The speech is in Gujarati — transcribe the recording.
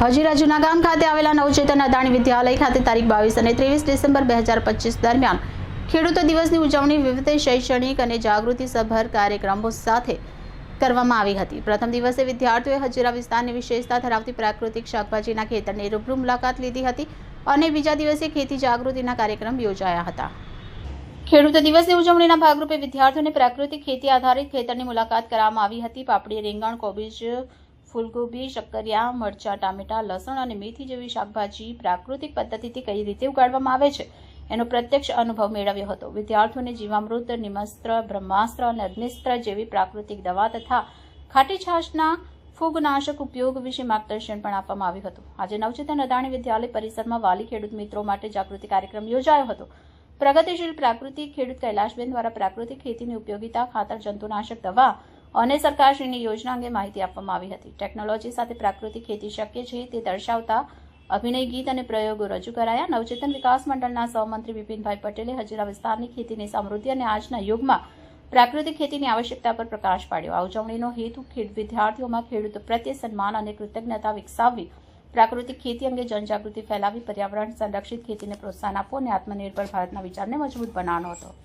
હજીરા જૂનાગામ ખાતે આવેલા નવચેતન અદાણી વિદ્યાલય ખાતે તારીખ 22 અને 23 ડિસેમ્બર 2025 દરમિયાન ખેડૂતો દિવસની ઉજવણી વિવિધ શૈક્ષણિક અને જાગૃતિસભર કાર્યક્રમો સાથે કરવામાં આવી હતી। પ્રથમ દિવસે વિદ્યાર્થીઓએ હજીરા વિસ્તારની વિશેષતા ધરાવતી પ્રાકૃતિક શાકભાજીના ખેતરની રૂબરૂ મુલાકાત લીધી હતી અને બીજા દિવસે ખેતી જાગૃતિના કાર્યક્રમ યોજાયા હતા। ખેડૂત દિવસની ઉજવણીના ભાગરૂપે વિદ્યાર્થીઓને પ્રાકૃતિક ખેતી આધારિત ખેતરની મુલાકાત કરવામાં આવી હતી। પાપડી, રીંગણ, કોબીજ, ફૂલગોબી, શક્કરિયા, મરચાં, ટામેટા, લસણ અને મેથી જેવી શાકભાજી પ્રાકૃતિક પદ્ધતિથી કઈ રીતે ઉગાડવામાં આવે છે એનો પ્રત્યક્ષ અનુભવ મેળવ્યો હતો। વિદ્યાર્થીઓને જીવામૃત, નિમસ્ત્ર, બ્રહ્માસ્ત્ર અને અગ્નિસ્ત્ર જેવી પ્રાકૃતિક દવા તથા ખાટી છાશના ફૂગનાશક ઉપયોગ વિશે માર્ગદર્શન પણ આપવામાં આવ્યું હતું। આજે નવચેતન અદાણી વિદ્યાલય પરિસરમાં વાલી ખેડૂત મિત્રો માટે જાગૃતિ કાર્યક્રમ યોજાયો હતો। પ્રગતિશીલ પ્રાકૃતિક ખેડૂત કૈલાશબેન દ્વારા પ્રાકૃતિક ખેતીની ઉપયોગિતા, ખાતર, જંતુનાશક દવા અને સરકારશ્રીની યોજના અંગે માહિતી આપવામાં આવી હતી। ટેકનોલોજી સાથે પ્રાકૃતિક ખેતી શક્ય છે તે દર્શાવતા અભિનય ગીત અને પ્રયોગો રજૂ કરાયા। નવચેતન વિકાસ મંડળના સહમંત્રી વિપિનભાઈ પટેલે હજીરા વિસ્તારની ખેતીની સમૃદ્ધિ અને આજના યુગમાં પ્રાકૃતિક ખેતીની આવશ્યકતા પર પ્રકાશ પાડ્યો। આ ઉજવણીનો હેતુ વિદ્યાર્થીઓમાં ખેડૂતો પ્રત્યે સન્માન અને કૃતજ્ઞતા વિકસાવવી, પ્રાકૃતિક ખેતી અંગે જનજાગૃતિ ફેલાવી, પર્યાવરણ સંરક્ષિત ખેતીને પ્રોત્સાહન આપવું અને આત્મનિર્ભર ભારતના વિચારને મજબૂત બનાવવાનો હતો।